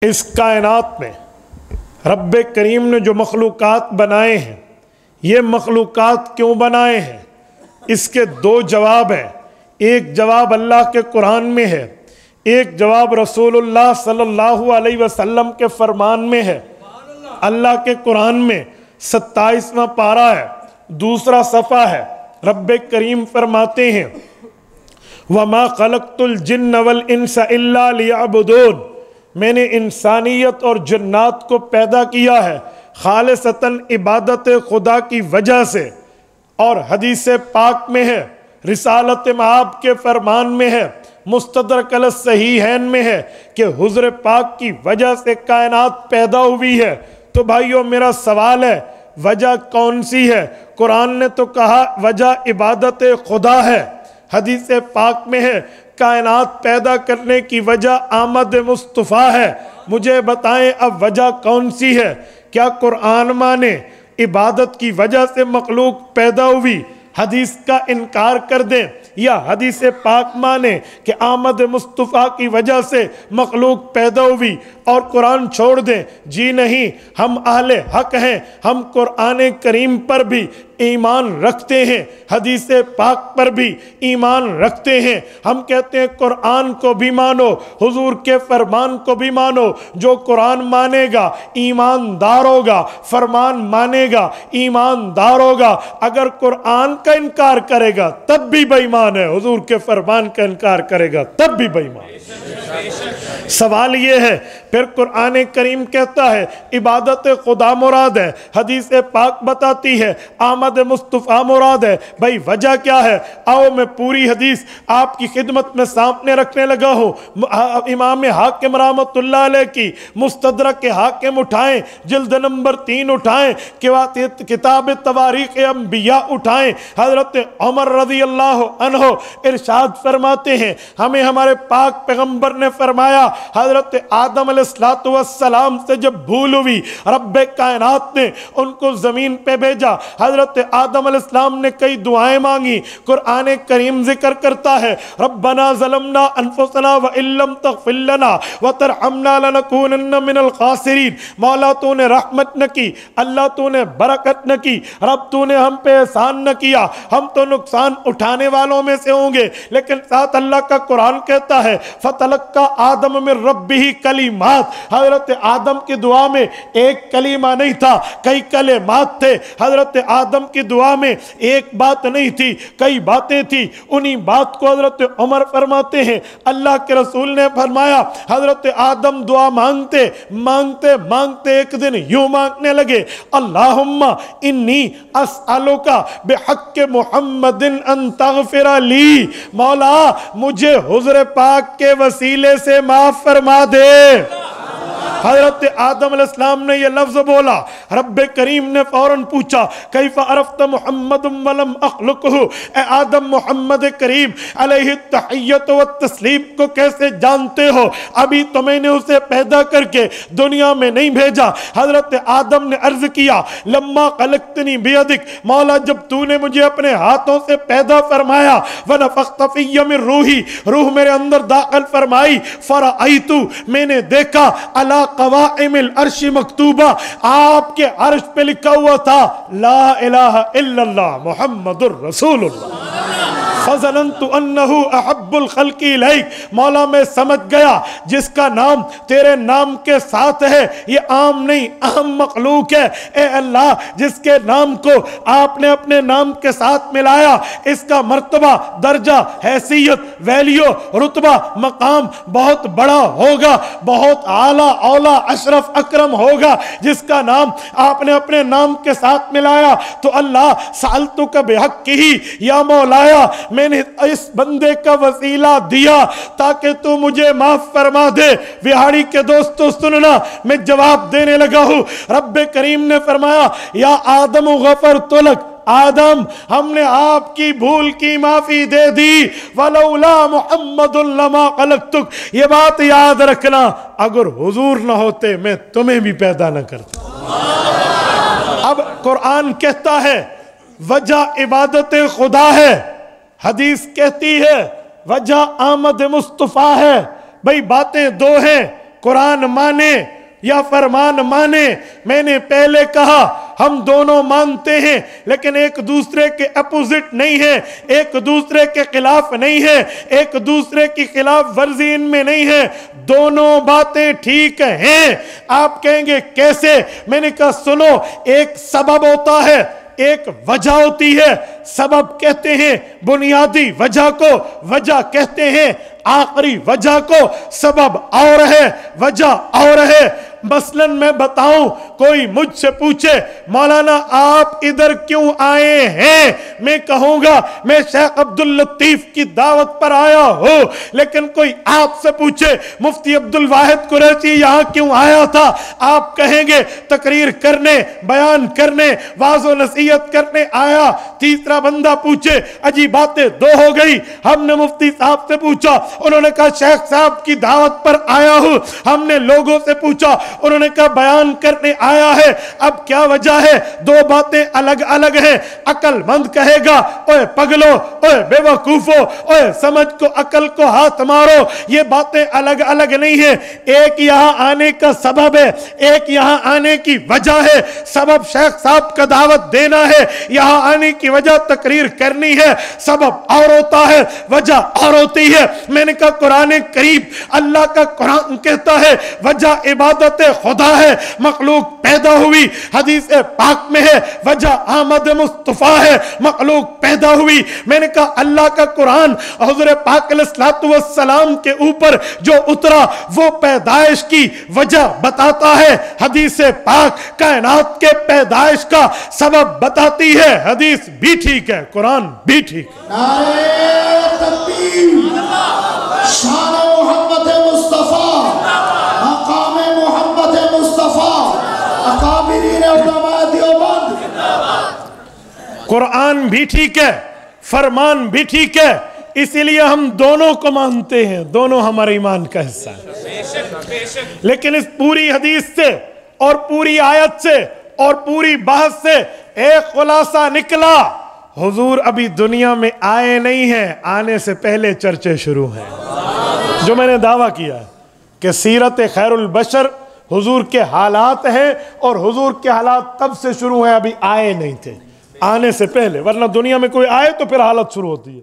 इस कायनात में रब्बे करीम ने जो मखलूक़ात बनाए हैं, ये मखलूक़ात क्यों बनाए हैं, इसके दो जवाब हैं। एक जवाब अल्लाह के कुरान में है, एक जवाब रसूलुल्लाह सल्लल्लाहु अलैहि वसल्लम के फरमान में है। अल्लाह के कुरान में 27वां पारा है, दूसरा सफ़ा है। रब्बे करीम फरमाते हैं, वमा खलक़तुल जिन्न वल इंसा इल्ला लियअबुदून, मैंने इंसानियत और जन्नात को पैदा किया है खालिसतन इबादत खुदा की वजह से। और हदीस पाक में है, रिसालत मआब के फरमान में है, मुस्तदरक अल सहीहैन में है कि हुज़्र पाक की वजह से कायनात पैदा हुई है। तो भाइयों, मेरा सवाल है, वजह कौन सी है? कुरान ने तो कहा वजह इबादत खुदा है। हदीस पाक में है कायनात पैदा करने की वजह आमद मुस्तफ़ा है। मुझे बताएं अब वजह कौन सी है? क्या कुरान माने इबादत की वजह से मखलूक पैदा हुई, हदीस का इनकार कर दें, या हदीस पाक माने कि आमद मुस्तफ़ा की वजह से मखलूक पैदा हुई और कुरान छोड़ दें? जी नहीं, हम अहले हक हैं, हम कुरान करीम पर भी ईमान रखते हैं, हदीस पाक पर भी ईमान रखते हैं। हम कहते हैं कुरान को भी मानो, हुजूर के फरमान को भी मानो। जो कुरान मानेगा ईमानदार होगा, फरमान मानेगा ईमानदार होगा। अगर कुरान का इनकार करेगा तब भी बेईमान है, हुजूर के फरमान का इनकार करेगा तब भी बेईमान। सवाल ये है, फिर कुरान करीम कहता है इबादत खुदा मुराद है, हदीस पाक बताती है आमद मुस्तफ़ा मुराद है। भाई वजह क्या है? आओ मैं पूरी हदीस आपकी खिदमत में सामने रखने लगा हूँ। इमाम हाकिम रहमतुल्लाह अलैह की मुस्तदरक के हाकिम उठाएं, जिल्द नंबर 3 उठाएं, किताब तवारीख़ अंबिया उठाएं। हज़रत उमर रज़ी अल्लाह अन्हु इरशाद फरमाते हैं, हमें हमारे पाक पैगम्बर ने फरमाया, हज़रत आदम अलैहिस्सलातु वस्सलाम से जब भूल हुई, रब्बे कायनात ने उनको ज़मीन पे भेजा। हज़रत आदम अलैहिस्सलाम ने कई दुआएं मांगी। कुरान करीम जिक्र करता है, रब्बना ज़लमना अनफुसना व इल्लम तग़फिर लना व तरहमना लनकूनन्न मिनल खासिरीन। मौला तूने रहमत न की, अल्लाह तूने बरकत न की, रब तूने हम पे एहसान न किया, हम तो नुकसान उठाने वालों में से होंगे। लेकिन साथ अल्लाह का कुरान कहता है, फतलक्का आदम में रब्बिही कलिमात, हज़रत आदम की दुआ में एक कलीमा नहीं था, कई कलिमात थे। हज़रत आदम की दुआ में एक बात नहीं थी, कई बातें थी। उन्हीं बात को हज़रत उमर फरमाते हैं, अल्लाह के रसूल ने फरमाया, हज़रत आदम दुआ मांगते मांगते मांगते एक दिन यूं मांगने लगे, अल्लाहुम्मा इन्नी अस्अलुका बिहक्के मुहम्मदिन अन तग़फिर ली, मौला मुझे हुज़्र पाक के वसीले से माफ फरमा दे। हज़रत आदम अलैहिस्सलाम ने यह लफ्ज़ बोला, रब्बे करीम ने फौरन पूछा, कैफ़ अरफ़्त मुहम्मदुम वलम अख़्लुक़हु, ए आदम मोहम्मद करीम अलैहि तहिय्यत व तस्लीम को कैसे जानते हो? अभी तो मैंने उसे पैदा करके दुनिया में नहीं भेजा। हज़रत आदम ने अर्ज़ किया, लम्मा ख़लक़तनी बियदिक, मौला जब तूने मुझे अपने हाथों से पैदा फरमाया, व नफ़ख़्त फ़िय्य मिन रूही, रूह मेरे अंदर दाखिल फरमाई, फ़रअयतु, मैंने देखा, अला क़वाइमिल अर्श मकतूबा, आपके अर्श पे लिखा हुआ था, ला इलाहा इल्लल्लाह मुहम्मदुर रसूलुल्लाह। फ़ज़नन्तु अन्नहु अहब्बुल ख़ल्क़ि इलैक, मौला मैं समझ गया जिसका नाम तेरे नाम के साथ है ये आम नहीं अहम मखलूक है। ए अल्लाह, जिसके नाम को आपने अपने नाम के साथ मिलाया, इसका मर्तबा, दर्जा, हैसियत, वैल्यू, रुतबा, मकाम बहुत बड़ा होगा, बहुत आला औला अशरफ अकरम होगा। जिसका नाम आपने अपने नाम के साथ मिलाया, तो अल्लाह सालतु का बेहक्की, या मौलाया मैंने इस बंदे का वसीला दिया ताकि तू मुझे माफ फरमा दे। बिहाड़ी के दोस्तों सुनना, मैं जवाब देने लगा हूं। रब्बे करीम ने फरमाया, या आदम गफरतु लक, आदम हमने आपकी भूल की माफी दे दी, वलौला मुहम्मदुन लमा खलक़तुक, ये बात याद रखना, अगर हुजूर ना होते मैं तुम्हें भी पैदा न करता। अब कुरान कहता है वजह इबादत खुदा है, हदीस कहती है वजह आमद मुस्तफ़ा है। भाई बातें दो हैं, कुरान माने या फरमान माने। मैंने पहले कहा हम दोनों मानते हैं, लेकिन एक दूसरे के अपोजिट नहीं है, एक दूसरे के खिलाफ नहीं है, एक दूसरे की खिलाफ वर्जी इनमें नहीं है। दोनों बातें ठीक हैं। आप कहेंगे कैसे? मैंने कहा सुनो, एक सबब होता है, एक वजह होती है। सबब कहते हैं बुनियादी वजह को, वजह कहते हैं आखिरी वजह को। सबब और है, वजह और है। मसलन मैं बताऊं, कोई मुझसे पूछे मौलाना आप इधर क्यों आए हैं, मैं कहूंगा मैं शेख अब्दुल लतीफ की दावत पर आया हूं। लेकिन कोई आपसे पूछे मुफ्ती अब्दुल वाहिद कुरैशी यहां क्यों आया था, आप कहेंगे तकरीर करने, बयान करने, वाज़ो नसीहत करने आया। तीसरा बंदा पूछे, अजी बातें दो हो गई। हमने मुफ्ती साहब से पूछा, उन्होंने कहा शेख साहब की दावत पर आया हूं। हमने लोगों से पूछा, उन्होंने कहा बयान करने आया है। अब क्या वजह है? दो बातें अलग अलग हैं। अकलमंद कहेगा ओए पगलो, ओए बेवकूफो, ओए समझ को अकल को हाथ मारो। ये बातें अलग अलग नहीं है। एक यहां आने का सबब है, एक यहां आने की वजह है। सबब शेख साहब का दावत देना है, यहां आने की वजह तकरीर करनी है। सबब और होता है, वजह और होती है। मैंने कहा कुरान करीम, अल्लाह का कुरान कहता है वजह इबादत खुदा है, मखलूक पैदा हुई। हदीस पाक में है वजह आमद मुस्तफा है, मखलूक पैदा हुई। मैंने कहा अल्लाह का कुरान हुज़ूर पाक अलैहिस्सलातु वस्सलाम के ऊपर जो उतरा वो पैदाइश की वजह बताता है। हदीस पाक कायनात के पैदाइश का सबब बताती है। हदीस भी ठीक है, कुरान भी ठीक है। नारे तकबीर, शान मोहम्मद मुस्तफा, मकाम मोहम्मद मुस्तफा, अकाबिरीन उलमा देवबंद। कुरान भी ठीक है, फरमान भी ठीक है, इसीलिए हम दोनों को मानते हैं, दोनों हमारे ईमान का हिस्सा है। लेकिन इस पूरी हदीस से और पूरी आयत से और पूरी बहस से एक खुलासा निकला, हुजूर अभी दुनिया में आए नहीं हैं, आने से पहले चर्चे शुरू हैं। जो मैंने दावा किया कि सीरत खैरुल बशर हुजूर के हालात हैं, और हुजूर के हालात तब से शुरू हैं, अभी आए नहीं थे, आने से पहले। वरना दुनिया में कोई आए तो फिर हालत शुरू होती है।